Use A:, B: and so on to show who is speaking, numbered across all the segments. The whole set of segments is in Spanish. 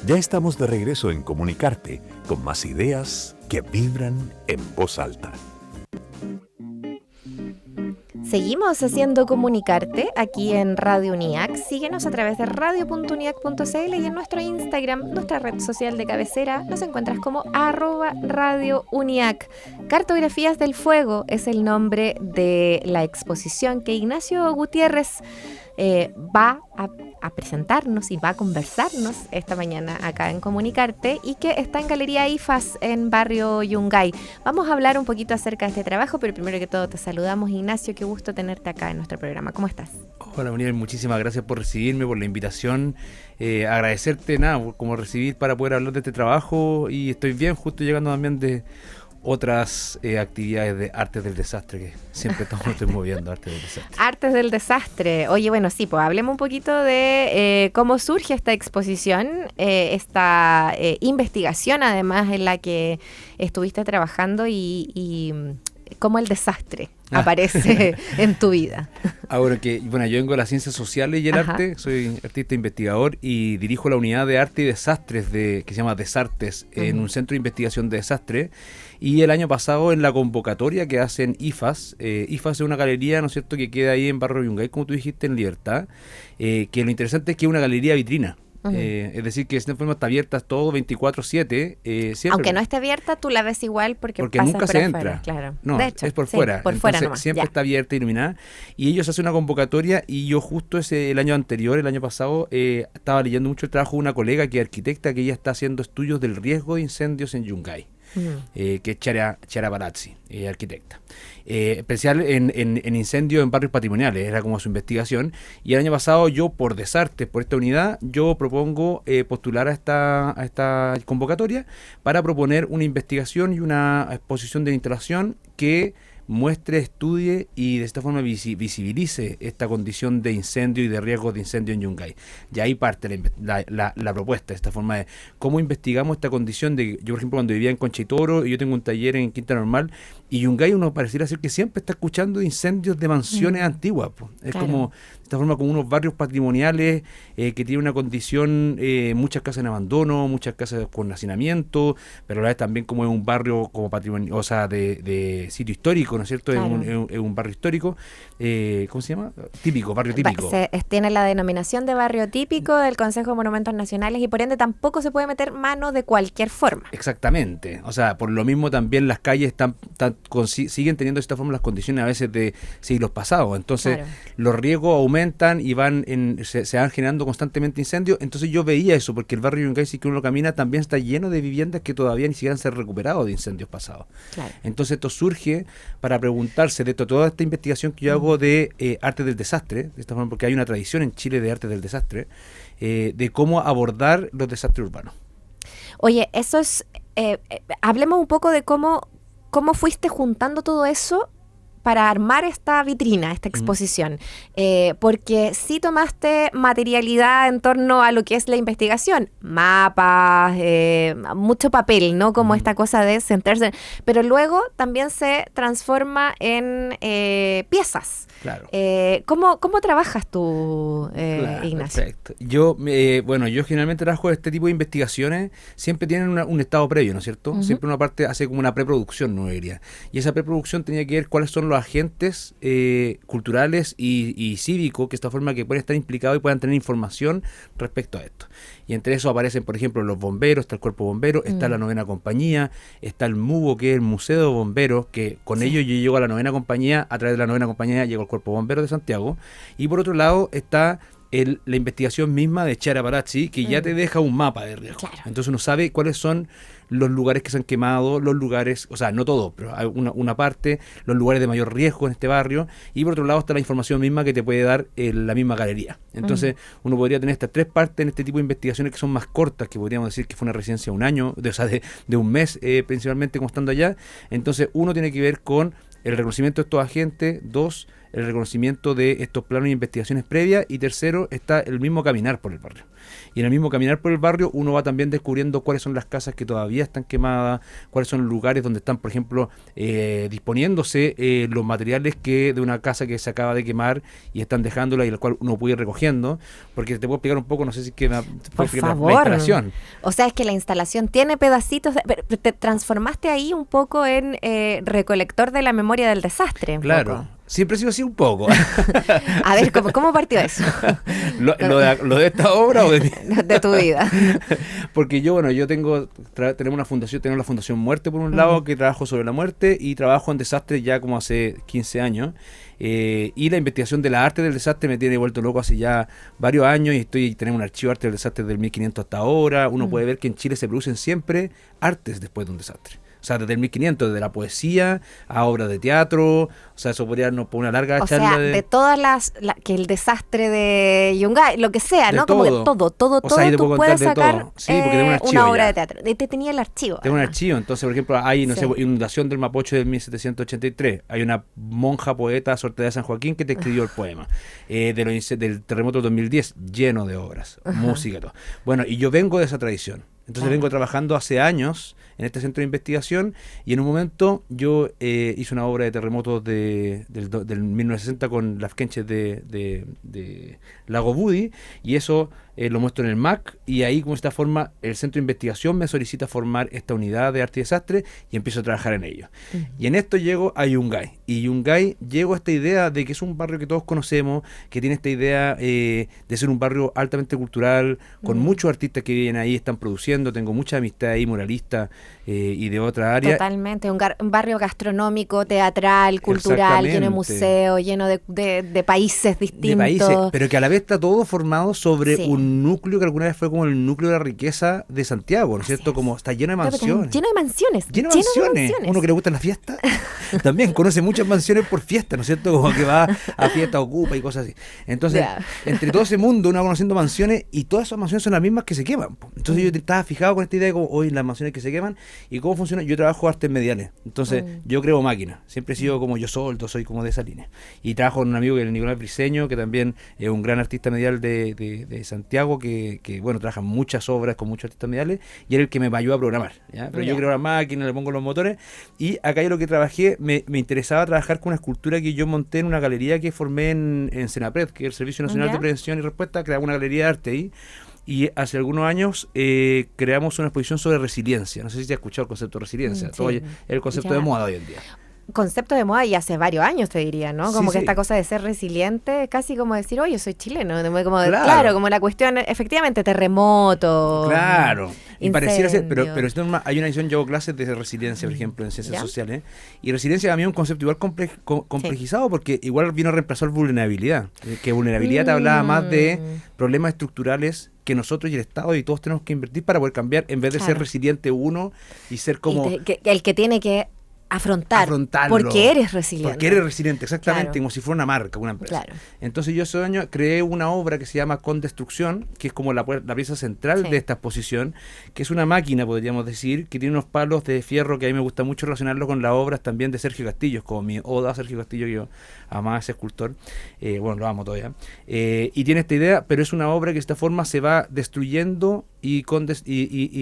A: Ya estamos de regreso en Comunicarte, con más ideas que vibran en voz alta.
B: Seguimos haciendo Comunicarte aquí en Radio UNIAC. Síguenos a través de radio.uniac.cl y en nuestro Instagram, nuestra red social de cabecera, nos encuentras como @radiouniac. Cartografías del Fuego es el nombre de la exposición que Ignacio Gutiérrez va a presentarnos y va a conversarnos esta mañana acá en Comunicarte, y que está en Galería IFAS en Barrio Yungay. Vamos a hablar un poquito acerca de este trabajo, pero primero que todo te saludamos, Ignacio, qué gusto tenerte acá en nuestro programa. ¿Cómo estás?
C: Hola, Muriel, muchísimas gracias por recibirme, por la invitación. Agradecerte, como recibir para poder hablar de este trabajo, y estoy bien, justo llegando también de otras actividades de Artes del Desastre, que siempre estoy moviendo Artes del Desastre.
B: Artes del Desastre. Oye, bueno, sí, pues hablemos un poquito de cómo surge esta exposición, esta investigación además en la que estuviste trabajando y cómo el desastre aparece en tu vida.
C: Ahora yo vengo de las ciencias sociales y el arte, soy artista investigador y dirijo la unidad de arte y desastres que se llama Desartes, en un centro de investigación de desastre. Y el año pasado, en la convocatoria que hacen IFAS, IFAS es una galería, ¿no es cierto?, que queda ahí en Barrio Yungay, como tú dijiste, en Libertad, que lo interesante es que es una galería vitrina. Es decir, que de esta forma está abierta todo 24/7.
B: Aunque no esté abierta, tú la ves igual porque
C: nunca
B: por
C: se
B: afuera,
C: entra.
B: claro.
C: No,
B: de hecho,
C: es por
B: sí,
C: fuera.
B: Por fuera nomás.
C: Siempre está abierta, iluminada. Y ellos hacen una convocatoria, y yo justo el año anterior, el año pasado, estaba leyendo mucho el trabajo de una colega que es arquitecta, que ella está haciendo estudios del riesgo de incendios en Yungay. Que es Chiara Palazzi, arquitecta. Especial en incendios en barrios patrimoniales, era como su investigación. Y el año pasado yo, por Desartes, por esta unidad, yo propongo postular a esta convocatoria para proponer una investigación y una exposición de instalación que muestre, estudie y de esta forma visibilice esta condición de incendio y de riesgo de incendio en Yungay. Y ahí parte la propuesta, esta forma de cómo investigamos esta condición de, yo por ejemplo cuando vivía en Concha y Toro, y yo tengo un taller en Quinta Normal, y Yungay uno pareciera ser que siempre está escuchando incendios de mansiones antiguas, po. Es
B: claro.
C: como, de esta forma, como unos barrios patrimoniales que tienen una condición, muchas casas en abandono, muchas casas con hacinamiento, pero a la vez también como es un barrio como patrimonio, o sea, de sitio histórico, ¿no es cierto? Claro. Es un barrio histórico, ¿cómo se llama? Típico, barrio típico.
B: Tiene la denominación de barrio típico del Consejo de Monumentos Nacionales, y por ende tampoco se puede meter mano de cualquier forma.
C: Exactamente, o sea, por lo mismo también las calles siguen teniendo de esta forma las condiciones a veces de siglos pasados, entonces claro, los riesgos aumentan y se van generando constantemente incendios. Entonces yo veía eso, porque el barrio Yungay, si que uno camina, también está lleno de viviendas que todavía ni siquiera han sido recuperados de incendios pasados. Claro. Entonces esto surge para preguntarse de toda esta investigación que yo hago de arte del desastre, de esta forma, porque hay una tradición en Chile de arte del desastre, de cómo abordar los desastres urbanos.
B: Oye, eso es, hablemos un poco de cómo fuiste juntando todo eso para armar esta vitrina, esta exposición, porque sí tomaste materialidad en torno a lo que es la investigación, mapas, mucho papel, ¿no? Como esta cosa de centrarse, pero luego también se transforma en piezas.
C: Claro.
B: ¿Cómo trabajas tú,
C: claro,
B: Ignacio?
C: Perfecto. Yo generalmente trabajo este tipo de investigaciones, siempre tienen un estado previo, ¿no es cierto? Siempre una parte hace como una preproducción, no diría. Y esa preproducción tenía que ver cuáles son los agentes culturales y cívicos, que de esta forma que pueden estar implicados y puedan tener información respecto a esto. Y entre eso aparecen, por ejemplo, los bomberos, está el cuerpo bombero, está la 9ª compañía, está el MUBO, que es el Museo de Bomberos, que con ellos yo llego a la 9ª compañía, a través de la 9ª compañía llego al cuerpo bombero de Santiago, y por otro lado está la investigación misma de Chiara Palazzi, que ya te deja un mapa de riesgo. Claro. Entonces uno sabe cuáles son los lugares que se han quemado, los lugares, o sea, no todos, pero hay una parte, los lugares de mayor riesgo en este barrio, y por otro lado está la información misma que te puede dar la misma galería. Entonces uno podría tener estas 3 partes en este tipo de investigaciones que son más cortas, que podríamos decir que fue una residencia de un año, de un mes principalmente como estando allá. Entonces uno tiene que ver con el reconocimiento de estos agentes, 2, el reconocimiento de estos planos de investigaciones previas, y tercero, está el mismo caminar por el barrio. Y en el mismo caminar por el barrio uno va también descubriendo cuáles son las casas que todavía están quemadas, cuáles son los lugares donde están, por ejemplo, disponiéndose los materiales de una casa que se acaba de quemar y están dejándola y la cual uno puede ir recogiendo, porque te puedo explicar un poco, no sé si es que
B: por favor.
C: La instalación.
B: O sea, es que la instalación tiene pedacitos, pero te transformaste ahí un poco en recolector de la memoria del desastre.
C: Claro.
B: Poco.
C: Siempre ha sido así un poco.
B: A ver, ¿cómo partió eso?
C: ¿Lo de esta obra o de
B: de tu vida?
C: Porque yo tenemos una fundación, tenemos la Fundación Muerte por un lado, que trabajo sobre la muerte y trabajo en desastres ya como hace 15 años. Y la investigación de la arte del desastre me tiene vuelto loco hace ya varios años y tenemos un archivo de arte del desastre del 1500 hasta ahora. Uno puede ver que en Chile se producen siempre artes después de un desastre. O sea, desde el 1500, desde la poesía a obras de teatro, o sea, eso podría darnos por una larga charla.
B: O sea, de todas que el desastre de Yungay, lo que sea, ¿no?
C: Todo.
B: Como que todo, tú puedes sacar
C: sí, porque tengo un archivo
B: una obra
C: ya.
B: de teatro. Te tenía el archivo.
C: Tengo un archivo, entonces, por ejemplo, hay, no sé, inundación del Mapocho del 1783. Hay una monja poeta, Sorte de San Joaquín, que te escribió el poema. Del terremoto del 2010, lleno de obras, música y todo. Bueno, y yo vengo de esa tradición. Entonces vengo trabajando hace años en este centro de investigación y en un momento yo hice una obra de terremotos del 1960 con las quenches de Lago Budi y eso lo muestro en el MAC y ahí como esta forma el centro de investigación me solicita formar esta unidad de arte y desastre y empiezo a trabajar en ello. Y en esto llego a Yungay y Yungay llego a esta idea de que es un barrio que todos conocemos, que tiene esta idea de ser un barrio altamente cultural, con muchos artistas que viven ahí, están produciendo, tengo mucha amistad ahí, muralistas y de otra área.
B: Totalmente, un barrio gastronómico, teatral, cultural, lleno de museos, lleno de países distintos.
C: De países, pero que a la vez está todo formado sobre un núcleo que alguna vez fue como el núcleo de la riqueza de Santiago, ¿no es cierto? Como está lleno de mansiones.
B: Lleno de mansiones.
C: Lleno de mansiones. Uno que le gusta la fiesta, también conoce muchas mansiones por fiesta, ¿no es cierto? Como que va a fiesta, ocupa y cosas así. Entonces, entre todo ese mundo uno va conociendo mansiones y todas esas mansiones son las mismas que se queman. Entonces yo estaba fijado con esta idea de como hoy las mansiones que se queman y cómo funciona. Yo trabajo artes mediales, entonces yo creo máquinas. Siempre he sido como yo solto, soy como de esa línea. Y trabajo con un amigo que es el Nicolás Briceño, que también es un gran artista medial de Santiago, que bueno, trabaja muchas obras con muchos artistas mediales y era el que me ayudó a programar, ¿ya? Pero yo creo la máquina, le pongo los motores y acá yo lo que trabajé, me interesaba trabajar con una escultura que yo monté en una galería que formé en Senapred, que es el Servicio Nacional de Prevención y Respuesta, creaba una galería de arte ahí. Y hace algunos años creamos una exposición sobre resiliencia. No sé si te has escuchado el concepto de resiliencia. Todo es el concepto de moda hoy en día.
B: Concepto de moda y hace varios años, te diría, ¿no? Como que esta cosa de ser resiliente, casi como decir, oye, soy chileno. Claro, como la cuestión, efectivamente, terremoto.
C: Claro. Y
B: incendio.
C: pareciera ser, pero hay una edición, yo hago clases de resiliencia, por ejemplo, en ciencias sociales. Y resiliencia a mí es un concepto igual complejizado porque igual vino a reemplazar vulnerabilidad. Que vulnerabilidad te hablaba más de problemas estructurales que nosotros y el Estado y todos tenemos que invertir para poder cambiar en vez de ser resiliente uno y ser como...
B: el que tiene que afrontarlo. Porque eres resiliente.
C: Porque eres resiliente, exactamente, como si fuera una marca, una empresa. Claro. Entonces yo ese año creé una obra que se llama Con Destrucción, que es como la pieza central de esta exposición, que es una máquina, podríamos decir, que tiene unos palos de fierro que a mí me gusta mucho relacionarlo con las obras también de Sergio Castillo, como mi oda a Sergio Castillo, que yo amaba a ese escultor, bueno, lo amo todavía, y tiene esta idea, pero es una obra que de esta forma se va destruyendo y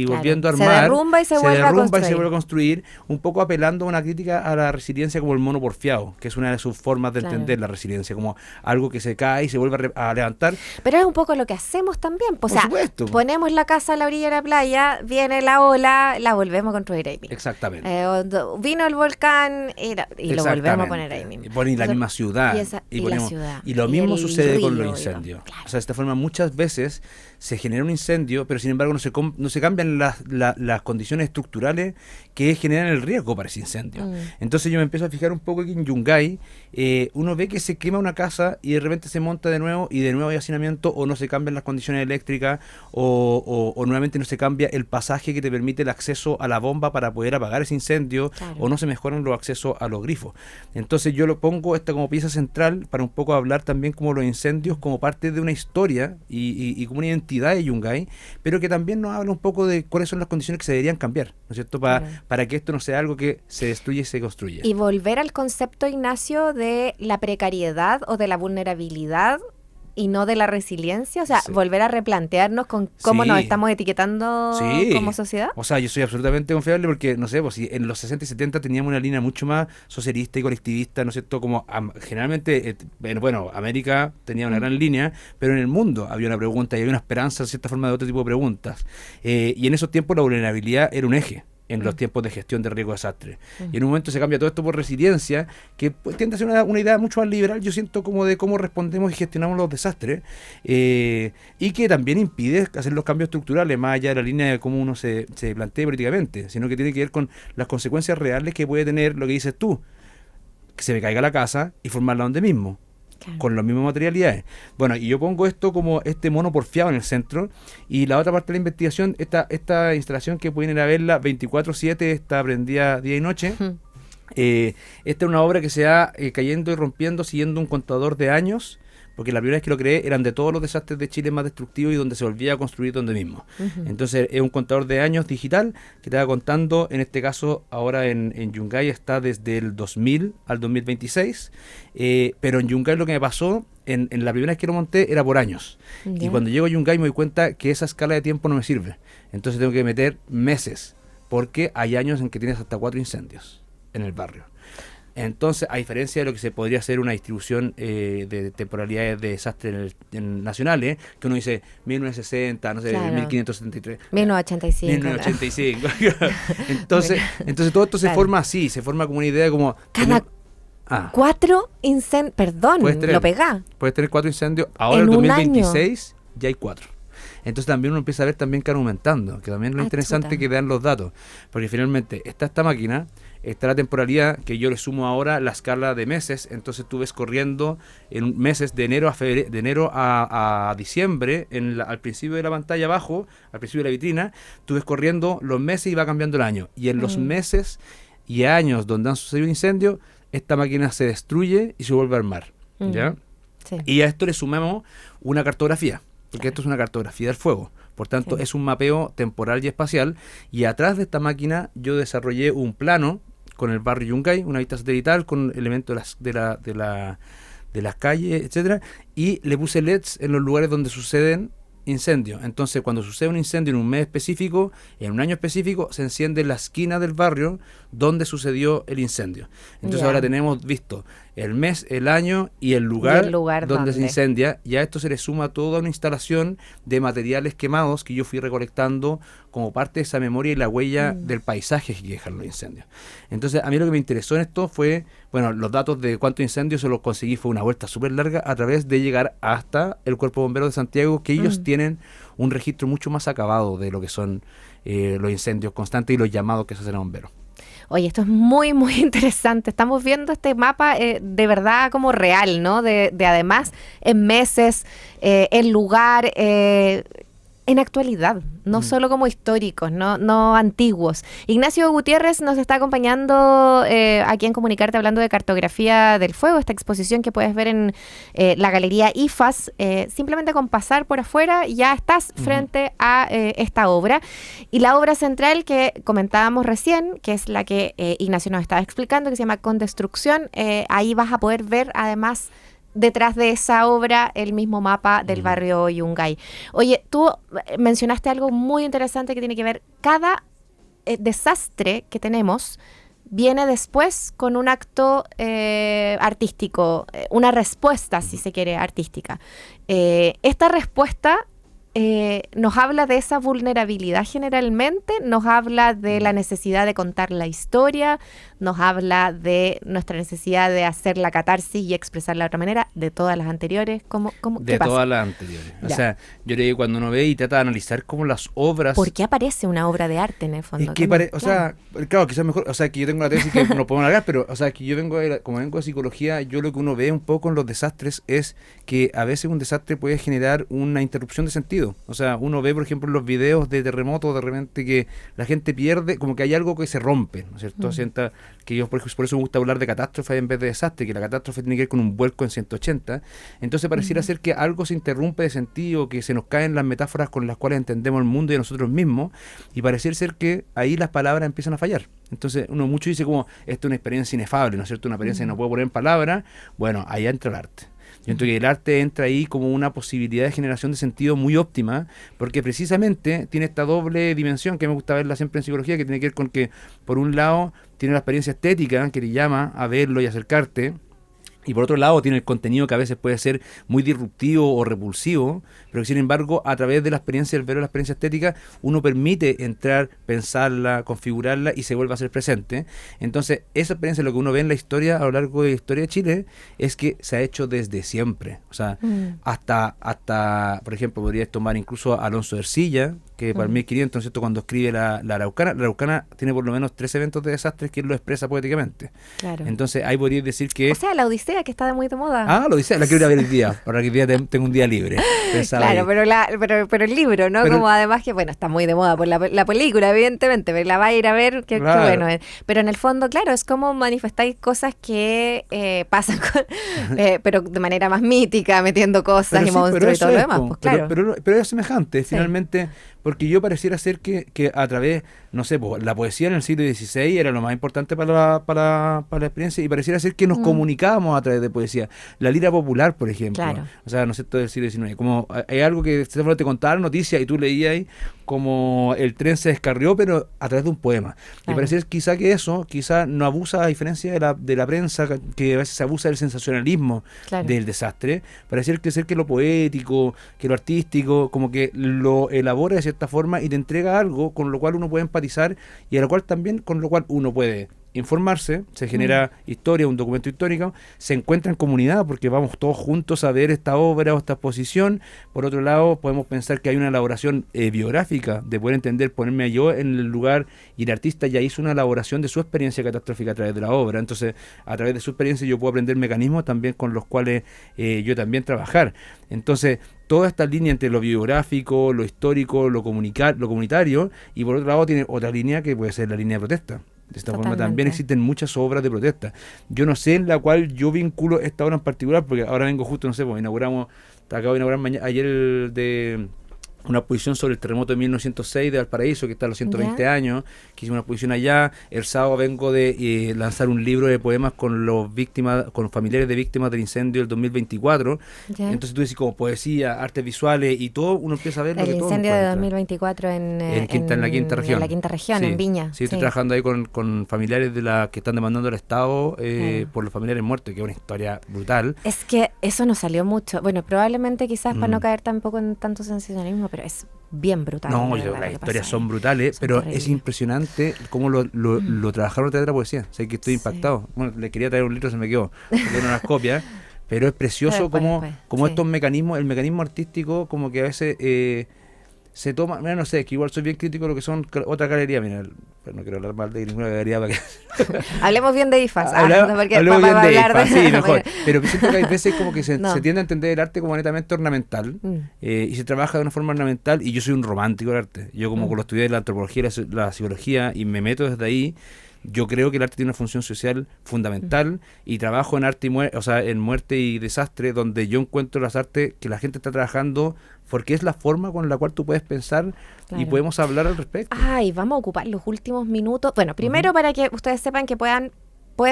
C: volviendo a armar.
B: Se derrumba y se vuelve a
C: construir, un poco apelando a una crítica a la resiliencia como el mono porfiado, que es una de sus formas de entender la resiliencia, como algo que se cae y se vuelve a levantar.
B: Pero es un poco lo que hacemos también.
C: Por supuesto.
B: Ponemos la casa a la orilla de la playa, viene la ola, la volvemos a construir ahí mismo.
C: Exactamente.
B: Vino el volcán y lo volvemos a poner ahí mismo.
C: Y la misma ciudad. Y lo mismo sucede con los incendios. Claro. O sea, de esta forma muchas veces se genera un incendio, pero sin embargo no se cambian las condiciones estructurales que generan el riesgo para ese incendio. Entonces yo me empiezo a fijar un poco aquí en Yungay, uno ve que se quema una casa y de repente se monta de nuevo y de nuevo hay hacinamiento o no se cambian las condiciones eléctricas o nuevamente no se cambia el pasaje que te permite el acceso a la bomba para poder apagar ese incendio o no se mejoran los accesos a los grifos. Entonces yo lo pongo esta como pieza central para un poco hablar también como los incendios como parte de una historia y como una identidad de Yungay, pero que también nos habla un poco de cuáles son las condiciones que se deberían cambiar, ¿no es cierto? Para que esto no sea algo que se destruye y se construye.
B: Y volver al concepto, Ignacio, de la precariedad o de la vulnerabilidad y no de la resiliencia? O sea,
C: Sí.
B: volver a replantearnos con cómo
C: Sí.
B: nos estamos etiquetando
C: Sí.
B: como sociedad.
C: O sea, yo soy absolutamente confiable porque, no sé, pues si en los 60 y 70 teníamos una línea mucho más socialista y colectivista, ¿no es cierto? Como generalmente, bueno, América tenía una gran línea, pero en el mundo había una pregunta y había una esperanza, en cierta forma, de otro tipo de preguntas. Y en esos tiempos la vulnerabilidad era un eje en los tiempos de gestión de riesgo de desastre. Y en un momento se cambia todo esto por resiliencia, que pues, tiende a ser una idea mucho más liberal, yo siento, como de cómo respondemos y gestionamos los desastres, y que también impide hacer los cambios estructurales, más allá de la línea de cómo uno se plantea políticamente, sino que tiene que ver con las consecuencias reales que puede tener lo que dices tú, que se me caiga la casa y formarla donde mismo.
B: Claro.
C: Con las mismas materialidades. Bueno, y yo pongo esto como este mono porfiado en el centro, y la otra parte de la investigación, esta instalación que pueden ir a verla 24/7, está prendida día y noche. Esta es una obra que se va cayendo y rompiendo siguiendo un contador de años, porque la primera vez que lo creé eran de todos los desastres de Chile más destructivos y donde se volvía a construir donde mismo. Entonces es un contador de años digital que te va contando, en este caso ahora en Yungay está desde el 2000 al 2026, pero en Yungay lo que me pasó, en la primera vez que lo monté era por años.
B: Ya.
C: Y cuando llego a Yungay me doy cuenta que esa escala de tiempo no me sirve. Entonces tengo que meter meses, porque hay años en que tienes hasta 4 incendios en el barrio. Entonces, a diferencia de lo que se podría hacer una distribución de temporalidades de desastres nacionales, que uno dice 1960, no sé,
B: Claro.
C: 1573.
B: 1985.
C: 1985. entonces todo esto se
B: Claro.
C: forma así, se forma como una idea como...
B: Cada
C: Ah,
B: 4 incendios. Perdón,
C: Puedes tener.
B: lo pegá.
C: puedes tener 4 incendios, ahora
B: En
C: en el
B: un
C: 2026 ya hay 4. Entonces también uno empieza a ver también que van aumentando, que también es lo
B: Ah,
C: interesante
B: chuta.
C: que dan los datos, porque finalmente está esta máquina, está la temporalidad, que yo le sumo ahora la escala de meses, entonces tú ves corriendo en meses de enero a febrero, de enero a diciembre, al principio de la pantalla abajo, al principio de la vitrina, tú ves corriendo los meses y va cambiando el año, y en los meses y años donde han sucedido incendios, esta máquina se destruye y se vuelve a armar, ¿ya?
B: Sí.
C: Y a esto le sumamos una cartografía, porque esto es una cartografía del fuego. Por tanto,
B: Sí.
C: es un mapeo temporal y espacial. Y atrás de esta máquina yo desarrollé un plano con el barrio Yungay, una vista satelital con elementos de las calles, etcétera, y le puse LEDs en los lugares donde suceden incendios. Entonces, cuando sucede un incendio en un mes específico, en un año específico, se enciende la esquina del barrio donde sucedió el incendio. Entonces
B: Ya.
C: ahora tenemos visto el mes, el año y el lugar, donde se incendia, y a esto se le suma toda una instalación de materiales quemados que yo fui recolectando como parte de esa memoria y la huella del paisaje que dejan los incendios. Entonces, a mí lo que me interesó en esto fue, bueno, los datos de cuántos incendios se los conseguí, fue una vuelta súper larga a través de llegar hasta el Cuerpo de Bomberos de Santiago, que ellos tienen un registro mucho más acabado de lo que son los incendios constantes y los llamados que se hacen a bomberos.
B: Oye, esto es muy, muy interesante. Estamos viendo este mapa de verdad como real, ¿no? De además en meses, en lugar, en actualidad, no solo como históricos, no antiguos. Ignacio Gutiérrez nos está acompañando aquí en Comunicarte hablando de cartografía del fuego, esta exposición que puedes ver en la Galería IFAS. Simplemente con pasar por afuera ya estás frente a esta obra. Y la obra central que comentábamos recién, que es la que Ignacio nos estaba explicando, que se llama Condestrucción, ahí vas a poder ver además detrás de esa obra el mismo mapa del barrio Yungay. Oye, tú mencionaste algo muy interesante que tiene que ver, cada desastre que tenemos viene después con un acto artístico, una respuesta, si se quiere, artística. Esta respuesta nos habla de esa vulnerabilidad generalmente, nos habla de la necesidad de contar la historia, nos habla de nuestra necesidad de hacer la catarsis y expresarla de otra manera, de todas las anteriores. ¿Qué pasa?
C: Todas las anteriores.
B: Ya.
C: O sea, yo creo que cuando uno ve y trata de analizar como las obras...
B: ¿Por qué aparece una obra de arte en el fondo?
C: Es que
B: ¿Cómo?
C: claro, quizás mejor, o sea, que yo tengo la tesis que no podemos alargar, pero, o sea, que yo como vengo de psicología, yo lo que uno ve un poco en los desastres es que a veces un desastre puede generar una interrupción de sentido. O sea, uno ve, por ejemplo, en los videos de terremotos, de repente que la gente pierde, como que hay algo que se rompe, ¿no es cierto? Sienta que yo, por eso me gusta hablar de catástrofe en vez de desastre, que la catástrofe tiene que ver con un vuelco en 180. Entonces pareciera ser que algo se interrumpe de sentido, que se nos caen las metáforas con las cuales entendemos el mundo y a nosotros mismos, y pareciera ser que ahí las palabras empiezan a fallar. Entonces uno mucho dice como, esto es una experiencia inefable, ¿no es cierto? Una experiencia que no puedo poner en palabras. Bueno, ahí entra el arte. Yo siento que el arte entra ahí como una posibilidad de generación de sentido muy óptima, porque precisamente tiene esta doble dimensión que me gusta verla siempre en psicología, que tiene que ver con que, por un lado, tiene la experiencia estética que te llama a verlo y acercarte, y por otro lado tiene el contenido que a veces puede ser muy disruptivo o repulsivo, pero que sin embargo a través de la experiencia del ver la experiencia estética uno permite entrar, pensarla, configurarla y se vuelve a ser presente. Entonces esa experiencia, lo que uno ve en la historia a lo largo de la historia de Chile, es que se ha hecho desde siempre. O sea, hasta por ejemplo, podrías tomar incluso a Alonso de Ercilla, que para 1500, ¿cierto?, cuando escribe la Araucana. La Araucana tiene por lo menos 3 eventos de desastres que él lo expresa poéticamente. Claro. Entonces ahí podrías decir que...
B: O sea, la Odisea, que está muy de moda.
C: Ah, la Odisea, la quiero ir a ver el día, para que el día tengo un día libre.
B: Claro, pero el libro, ¿no? Pero, como además que, bueno, está muy de moda por la película, evidentemente, pero la va a ir a ver, qué bueno. Pero en el fondo, claro, es como manifestáis cosas que pasan, pero de manera más mítica, metiendo cosas y monstruos y todo lo demás. Pues, claro.
C: Pero es semejante, finalmente... Porque yo pareciera ser que a través, no sé, la poesía en el siglo XVI era lo más importante para la experiencia, y pareciera ser que nos comunicábamos a través de poesía. La lira popular, por ejemplo, o sea, no sé, todo el siglo XIX, como hay algo que te contaba la noticia y tú leías ahí como el tren se descarrió, pero a través de un poema. Y pareciera quizá que eso, quizá no abusa, a diferencia de la prensa, que a veces se abusa del sensacionalismo del desastre, pareciera que lo poético, que lo artístico, como que lo elabora de cierta forma y te entrega algo con lo cual uno puede empatizar y a lo cual también con lo cual uno puede informarse, se genera historia, un documento histórico, se encuentra en comunidad porque vamos todos juntos a ver esta obra o esta exposición. Por otro lado, podemos pensar que hay una elaboración biográfica, de poder entender, ponerme yo en el lugar, y el artista ya hizo una elaboración de su experiencia catastrófica a través de la obra. Entonces, a través de su experiencia yo puedo aprender mecanismos también con los cuales yo también trabajar. Entonces, toda esta línea entre lo biográfico, lo histórico, lo comunitario, y por otro lado tiene otra línea que puede ser la línea de protesta. De esta forma también existen muchas obras de protesta. Yo no sé en la cual yo vinculo esta obra en particular, porque ahora vengo justo, no sé, pues acabo de inaugurar ayer de una exposición sobre el terremoto de 1906 de Valparaíso, que está a los 120 años, que hice una exposición allá. El sábado vengo de lanzar un libro de poemas con los familiares de víctimas del incendio del 2024. Entonces tú decís como poesía, artes visuales y todo, uno empieza a ver
B: el incendio de 2024 en la quinta región, en Viña.
C: Sí, estoy trabajando ahí con familiares de las que están demandando al Estado por los familiares muertos, que es una historia brutal.
B: Es que eso no salió mucho. Bueno, probablemente quizás para no caer tampoco en tanto sensacionalismo, pero es bien brutal.
C: No, las historias son brutales, pero terribles. Es impresionante cómo lo trabajaron a través de la poesía. O sea, que estoy impactado. Bueno, le quería traer un libro, se me quedó. Tengo unas copias, pero es precioso como estos mecanismos, el mecanismo artístico, como que a veces se toma, mira, no sé, que igual soy bien crítico de lo que son otra galería, mira, no quiero hablar mal de ninguna galería para que...
B: Hablemos bien de IFAS.
C: Hablemos bien de IFAS, sí, mejor. Pero siento que hay veces como que se tiende a entender el arte como netamente ornamental, y se trabaja de una forma ornamental, y yo soy un romántico del arte. Yo como lo estudié de la antropología y la psicología, y me meto desde ahí. Yo creo que el arte tiene una función social fundamental, y trabajo en arte en muerte y desastre, donde yo encuentro las artes que la gente está trabajando porque es la forma con la cual tú puedes pensar y podemos hablar al respecto.
B: Ay, vamos a ocupar los últimos minutos. Bueno, primero para que ustedes sepan que pueden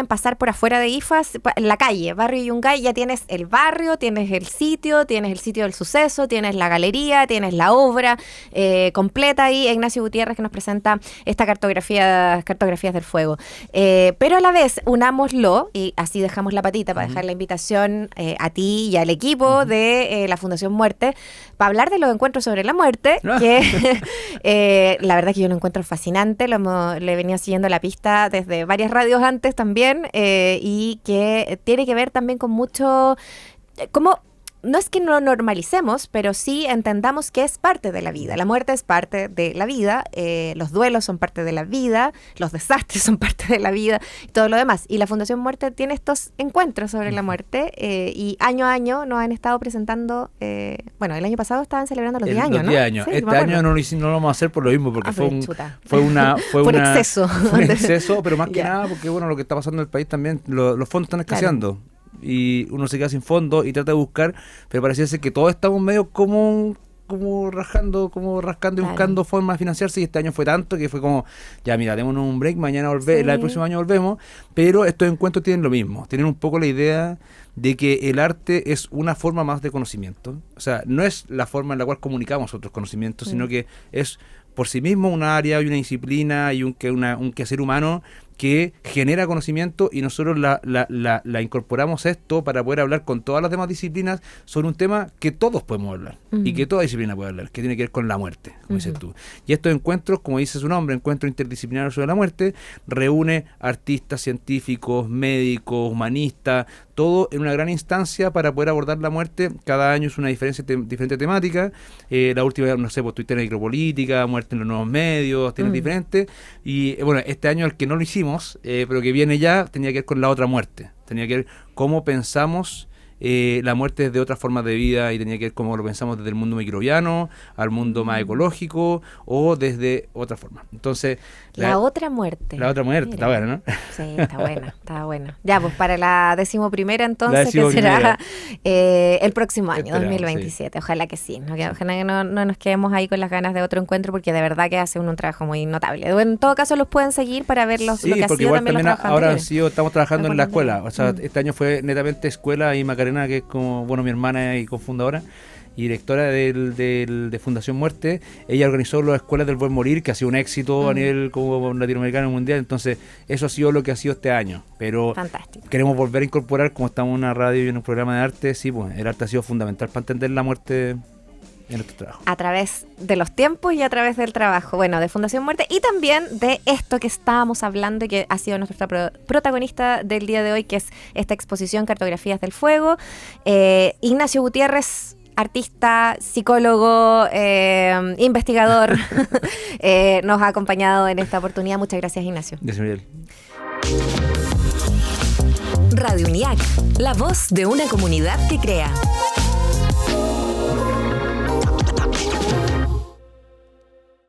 B: pasar por afuera de IFAS, en la calle, Barrio Yungay, ya tienes el barrio, tienes el sitio del suceso, tienes la galería, tienes la obra completa ahí, Ignacio Gutiérrez, que nos presenta esta cartografías del fuego. Pero a la vez, unámoslo, y así dejamos la patita para dejar la invitación a ti y al equipo de la Fundación Muerte, para hablar de los encuentros sobre la muerte, que la verdad que yo lo encuentro fascinante, le venía siguiendo la pista desde varias radios antes también, y que tiene que ver también con mucho, como no es que no normalicemos, pero sí entendamos que es parte de la vida. La muerte es parte de la vida, los duelos son parte de la vida, los desastres son parte de la vida y todo lo demás. Y la Fundación Muerte tiene estos encuentros sobre la muerte, y año a año nos han estado presentando, bueno, el año pasado estaban celebrando los 10 años, ¿no?
C: 10 años. Sí, este año no lo vamos a hacer por lo mismo, porque fue un
B: exceso.
C: Fue un exceso, pero más que nada porque, bueno, lo que está pasando en el país también, los fondos están escaseando. Y uno se queda sin fondo y trata de buscar, pero parece ser que todos estamos medio como como rascando y buscando formas de financiarse, y este año fue tanto que fue como, ya mira, démonos un break, mañana el próximo año volvemos, pero estos encuentros tienen lo mismo, tienen un poco la idea de que el arte es una forma más de conocimiento, o sea, no es la forma en la cual comunicamos otros conocimientos, sino que es por sí mismo un área y una disciplina y un quehacer humano que genera conocimiento, y nosotros la incorporamos esto para poder hablar con todas las demás disciplinas sobre un tema que todos podemos hablar y que toda disciplina puede hablar, que tiene que ver con la muerte, como dices tú. Y estos encuentros, como dice su nombre, encuentro interdisciplinario sobre la muerte, reúne artistas, científicos, médicos, humanistas, todo en una gran instancia para poder abordar la muerte. Cada año es una diferente temática. La última, no sé, pues tuviste la necropolítica, muerte en los nuevos medios, tiene diferentes. Y bueno, este año el que no lo hicimos, pero que viene ya, tenía que ver con la otra muerte. Tenía que ver cómo pensamos la muerte desde otras formas de vida, y tenía que ver cómo lo pensamos desde el mundo microbiano al mundo más ecológico o desde otra forma. Entonces,
B: la otra muerte.
C: La otra muerte,
B: mira.
C: está buena, ¿no?
B: Sí, está buena. Ya, pues para la 11ª entonces, que será el próximo año,
C: Esperamos,
B: 2027. Sí. Ojalá que sí. Ojalá que no nos quedemos ahí con las ganas de otro encuentro, porque de verdad que hace un trabajo muy notable. En todo caso, los pueden seguir para ver lo que ha sido también los
C: ahora estamos trabajando en la escuela. O sea, este año fue netamente escuela, y Macarena, que es como, bueno, mi hermana y cofundadora y directora de Fundación Muerte, ella organizó las escuelas del buen morir, que ha sido un éxito a nivel como latinoamericano y mundial. Entonces eso ha sido lo que ha sido este año, pero
B: fantástico. Queremos
C: volver a incorporar, como estamos en una radio y en un programa de arte, sí, pues el arte ha sido fundamental para entender la muerte en nuestro trabajo.
B: A través de los tiempos y a través del trabajo, bueno, de Fundación Muerte, y también de esto que estábamos hablando y que ha sido nuestra protagonista del día de hoy, que es esta exposición Cartografías del Fuego. Ignacio Gutiérrez, artista, psicólogo, investigador, nos ha acompañado en esta oportunidad. Muchas gracias, Ignacio.
C: Gracias, Miguel.
D: Radio UNIAC, la voz de una comunidad que crea.